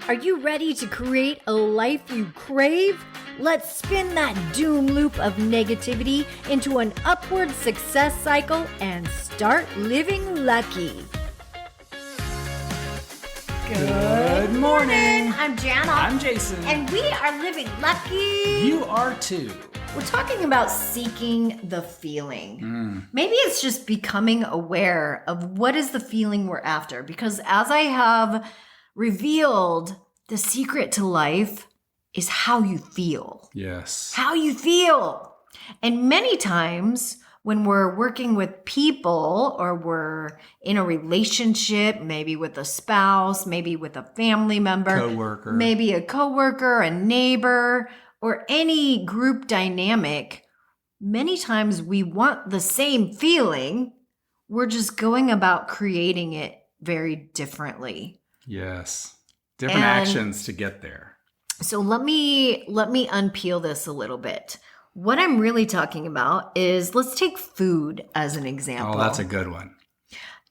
Are you ready to create a life you crave? Let's spin that doom loop of negativity into an upward success cycle and start living lucky. Good morning. I'm Jana. I'm Jason. And we are living lucky. You are too. We're talking about seeking the feeling. Maybe it's just becoming aware of what is the feeling we're after. Because as I have revealed, the secret to life is how you feel. Yes. How you feel. And many times when we're working with people or we're in a relationship, maybe with a spouse, maybe with a family member, Coworker. maybe a coworker, a neighbor, or any group dynamic, many times we want the same feeling. We're just going about creating it very differently. Yes. Different actions to get there. So let me unpeel this a little bit. What I'm really talking about is, let's take food as an example. Oh, that's a good one.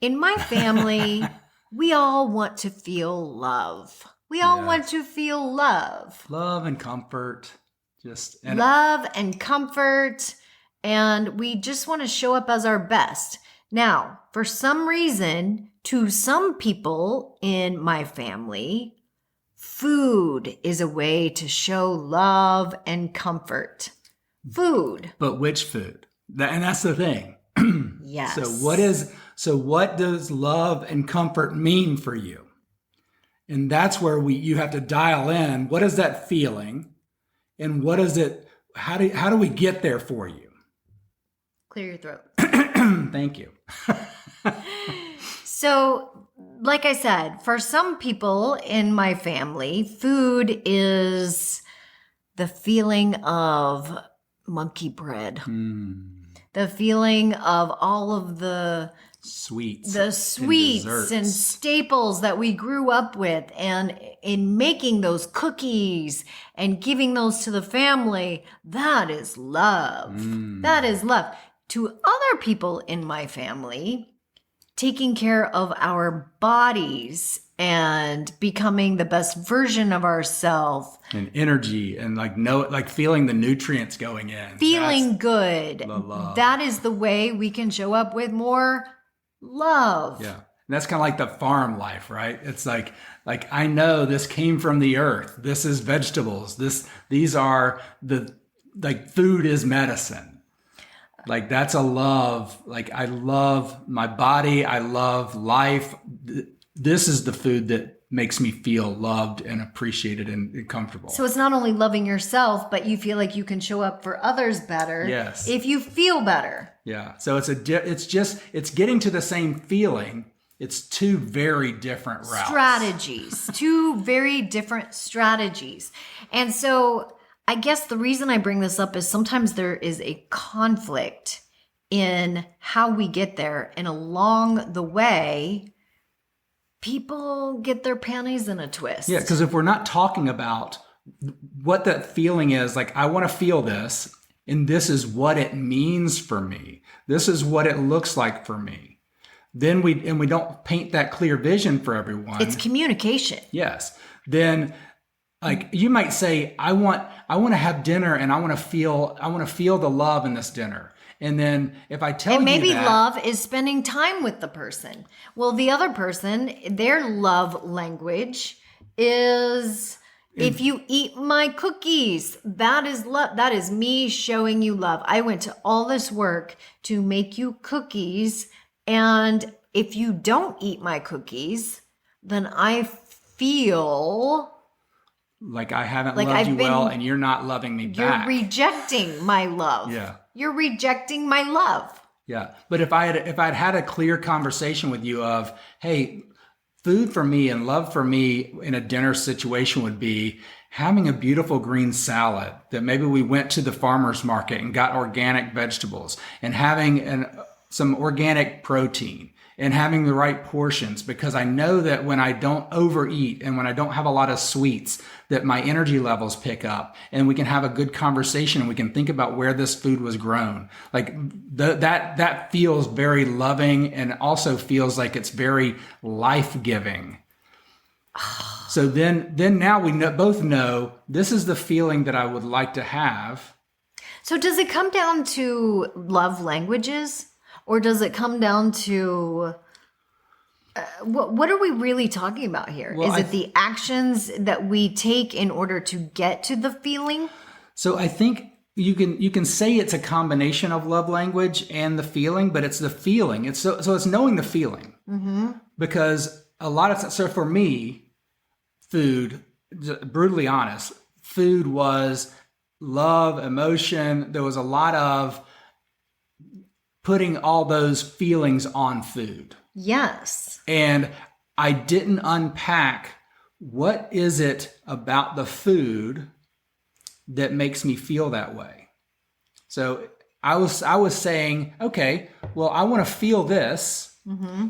In my family, we all want to feel love. We all want to feel love. Love and comfort. Love and comfort. And we just want to show up as our best. Now, for some reason, to some people in my family, food is a way to show love and comfort. Food. But which food? And that's the thing. Yes. So what does love and comfort mean for you? And that's where you have to dial in. What is that feeling? And what is it? How do we get there for you? Clear your throat. Thank you. So, like I said, for some people in my family, food is the feeling of monkey bread. The feeling of all of the sweets and staples that we grew up with, and in making those cookies and giving those to the family, that is love. That is love. To other people in my family, taking care of our bodies and becoming the best version of ourselves. And energy and feeling the nutrients going in. Feeling good. Love. That is the way we can show up with more love. Yeah. And that's kind of like the farm life, right? It's like I know this came from the earth. This is vegetables. These are food is medicine. Like that's a love. Like I love my body. I love life. This is the food that makes me feel loved and appreciated and comfortable. So it's not only loving yourself, but you feel like you can show up for others better. Yes. If you feel better. Yeah. So it's getting to the same feeling. It's two very different routes. Strategies. Two very different strategies. And so I guess the reason I bring this up is sometimes there is a conflict in how we get there. And along the way, people get their panties in a twist. Yeah, because if we're not talking about what that feeling is, like I want to feel this, and this is what it means for me. This is what it looks like for me. Then we don't paint that clear vision for everyone. It's communication. Yes. Then like you might say, I want to have dinner and I want to feel the love in this dinner. And then if I tell you that... And maybe love is spending time with the person. Well, the other person, their love language is, if you eat my cookies, that is love. That is me showing you love. I went to all this work to make you cookies. And if you don't eat my cookies, then I feel... like I haven't loved you well and you're not loving me back. You're rejecting my love. Yeah. You're rejecting my love. Yeah. But if I'd had a clear conversation with you of, hey, food for me and love for me in a dinner situation would be having a beautiful green salad that maybe we went to the farmer's market and got organic vegetables, and having some organic protein, and having the right portions, because I know that when I don't overeat and when I don't have a lot of sweets, that my energy levels pick up, and we can have a good conversation and we can think about where this food was grown. Like that feels very loving, and also feels like it's very life-giving. So then now we both know this is the feeling that I would like to have. So does it come down to love languages, or does it come down to what are we really talking about here? Well, Is it the actions that we take in order to get to the feeling? So I think you can say it's a combination of love language and the feeling, but it's the feeling. It's it's knowing the feeling. Because a lot of so for me, food, brutally honest, food was love, emotion. There was a lot of putting all those feelings on food. Yes. And I didn't unpack what is it about the food that makes me feel that way. So I was saying, okay, well, I want to feel this.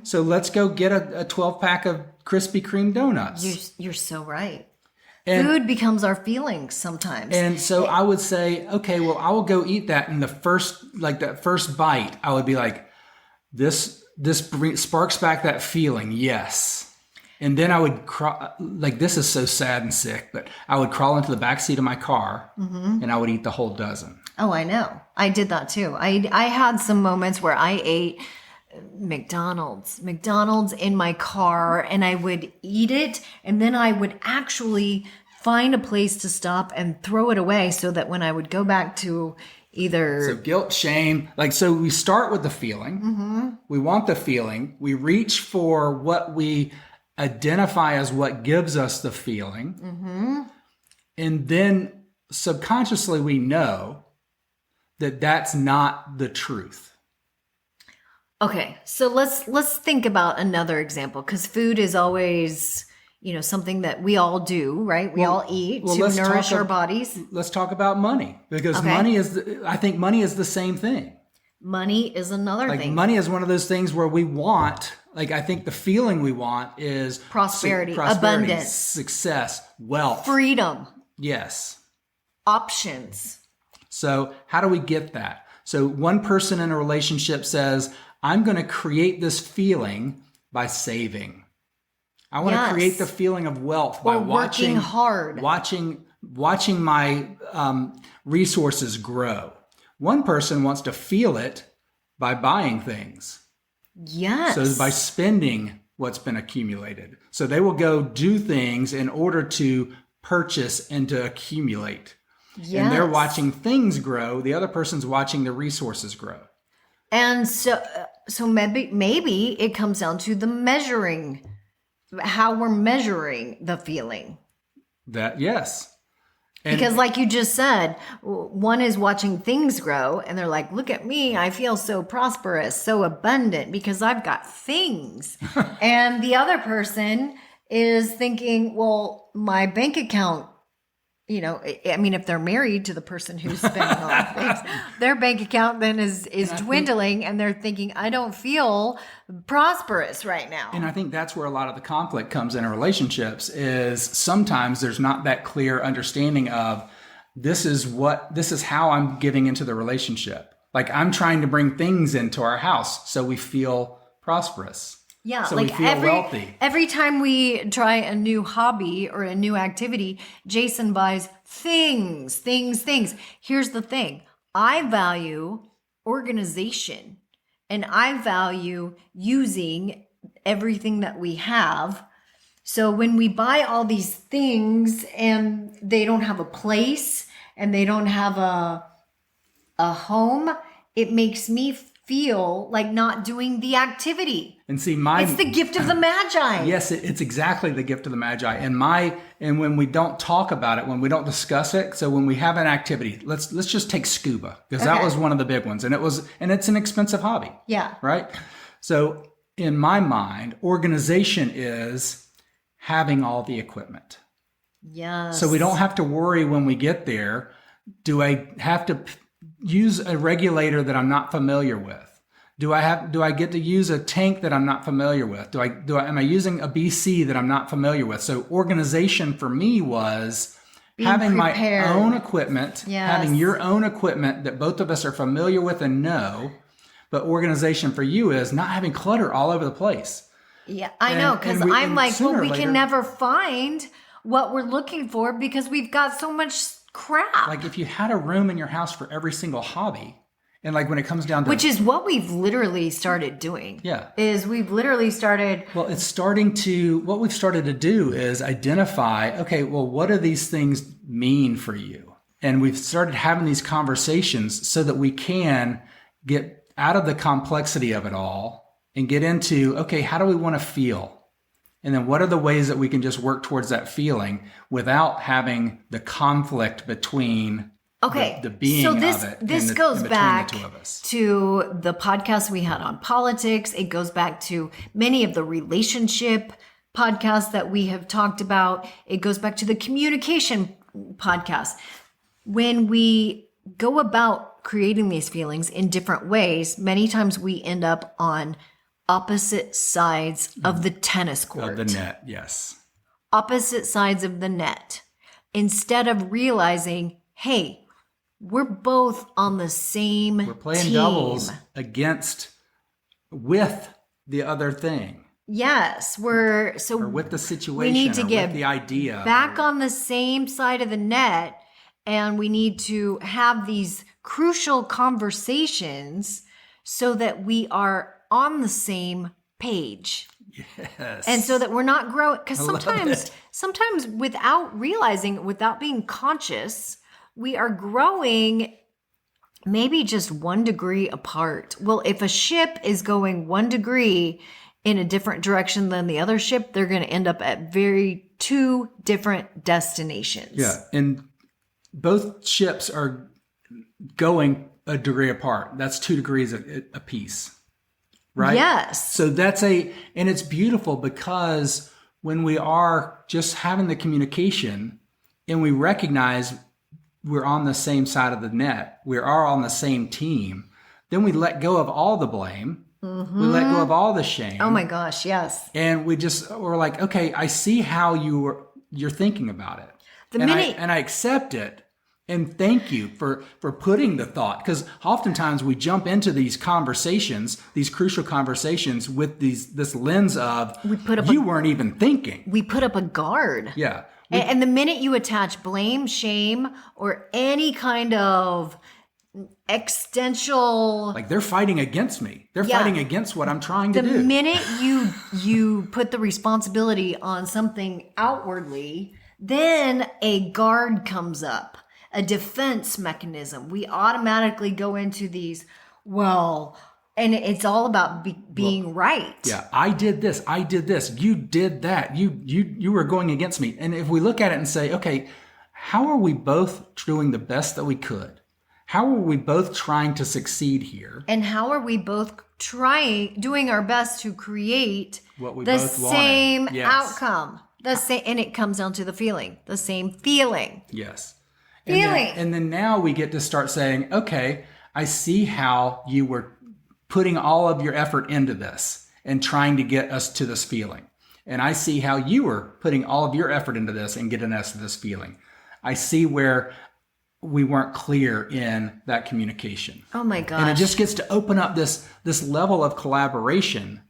So let's go get a 12-pack of Krispy Kreme donuts. You're so right. And, Food becomes our feelings sometimes. And so I would say, okay, well, I will go eat that. And that first bite, I would be like, this sparks back that feeling. Yes. And then I would this is so sad and sick, but I would crawl into the backseat of my car and I would eat the whole dozen. Oh, I know. I did that too. I had some moments where I ate McDonald's in my car, and I would eat it, and then I would actually find a place to stop and throw it away so that when I would go back to So guilt, shame, so we start with the feeling. We want the feeling. We reach for what we identify as what gives us the feeling. And then subconsciously we know that that's not the truth. Okay, so let's think about another example, because food is always, something that we all do, right? We all eat to nourish our bodies. Let's talk about money, because I think money is the same thing. Money is another thing. Money is one of those things where we want, I think the feeling we want is prosperity, abundance, success, wealth, freedom. Yes. Options. So how do we get that? So one person in a relationship says, I'm going to create this feeling by saving. I want to create the feeling of wealth by working hard, watching my resources grow. One person wants to feel it by buying things. Yes. So by spending what's been accumulated. So they will go do things in order to purchase and to accumulate. Yes. And they're watching things grow. The other person's watching the resources grow. And so maybe it comes down to the measuring, how we're measuring the feeling. Yes. Because like you just said, one is watching things grow and they're like, look at me, I feel so prosperous, so abundant because I've got things. And the other person is thinking, well, my bank account, if they're married to the person who's spending all the things, their bank account then is dwindling, and they're thinking, I don't feel prosperous right now. And I think that's where a lot of the conflict comes in relationships, is sometimes there's not that clear understanding of this is how I'm giving into the relationship. I'm trying to bring things into our house so we feel prosperous. Yeah, so we feel wealthy. Every time we try a new hobby or a new activity, Jason buys things. Here's the thing. I value organization, and I value using everything that we have. So when we buy all these things and they don't have a place and they don't have a home, it makes me feel like not doing the activity. And see, it's the gift of the Magi. Yes, it's exactly the gift of the Magi. And when we don't talk about it, when we don't discuss it, so when we have an activity, let's just take scuba, because that was one of the big ones, and it's an expensive hobby. Yeah. Right? So in my mind, organization is having all the equipment. Yes. So we don't have to worry when we get there, do I have to use a regulator that I'm not familiar with? Do I get to use a tank that I'm not familiar with? Am I using a BC that I'm not familiar with? So organization for me was having my own equipment, having your own equipment that both of us are familiar with and know. But organization for you is not having clutter all over the place. Yeah, I know, because And I'm like, sooner well, or we later- can never find what we're looking for because we've got so much crap. Like if you had a room in your house for every single hobby, and like when it comes down to Which is what we've literally started doing. Yeah. Is we've literally started. Well, what we've started to do is identify, okay, well, what do these things mean for you? And we've started having these conversations so that we can get out of the complexity of it all and get into, okay, how do we want to feel? And then what are the ways that we can just work towards that feeling without having the conflict between the being so of it this and goes in between back the two of us. to the podcast we had on politics. It goes back to many of the relationship podcasts that we have talked about. It goes back to the communication podcast. When we go about creating these feelings in different ways, many times we end up on opposite sides of the tennis court. Of the net, yes. Opposite sides of the net. Instead of realizing, hey, we're both on the same We're playing team. doubles with the other thing. Yes, Or with the situation, we need to or get with the idea. back on the same side of the net, and we need to have these crucial conversations so that we are on the same page. Yes. And so that we're not growing, because love sometimes without realizing, without being conscious, we are growing maybe just 1 degree apart. Well, if a ship is going 1 degree in a different direction than the other ship, they're going to end up at two different destinations. Yeah. And both ships are going a degree apart. That's 2 degrees a piece. Right? Yes. So and it's beautiful because when we are just having the communication and we recognize we're on the same side of the net, we are on the same team, then we let go of all the blame. Mm-hmm. We let go of all the shame. Oh my gosh, yes. And we're like, okay, I see how you're thinking about it. I accept it. And thank you for putting the thought, because oftentimes we jump into these conversations, these crucial conversations with this lens of you weren't even thinking. We put up a guard. Yeah. And the minute you attach blame, shame, or any kind of existential, like they're fighting against me. They're fighting against what I'm trying to do. The minute you put the responsibility on something outwardly, then a guard comes up, a defense mechanism. We automatically go into these, and it's all about being right. Yeah, I did this. You did that. You were going against me. And if we look at it and say, okay, how are we both doing the best that we could? How are we both trying to succeed here? And how are we both doing our best to create what we the both wanted? same Yes. outcome? And it comes down to the feeling, the same feeling. Yes. Feeling. And then now we get to start saying, okay, I see how you were putting all of your effort into this and trying to get us to this feeling. And I see how you were putting all of your effort into this and getting us to this feeling. I see where we weren't clear in that communication. Oh my gosh. And it just gets to open up this level of collaboration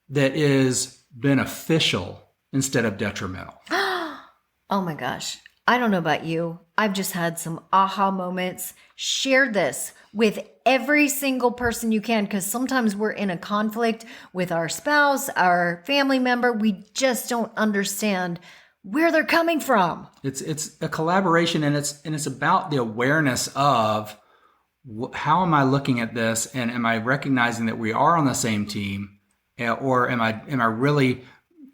that is beneficial instead of detrimental. Oh my gosh. I don't know about you. I've just had some aha moments. Share this with every single person you can, because sometimes we're in a conflict with our spouse, our family member. We just don't understand where they're coming from. It's a collaboration, and it's about the awareness of how am I looking at this, and am I recognizing that we are on the same team, or am I really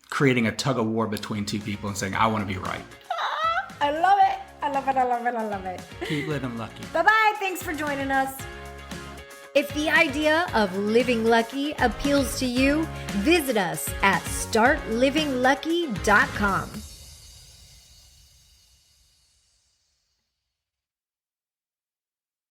creating a tug of war between two people and saying I want to be right? I love it. I love it. I love it. I love it. Keep living lucky. Bye-bye. Thanks for joining us. If the idea of living lucky appeals to you, visit us at startlivinglucky.com.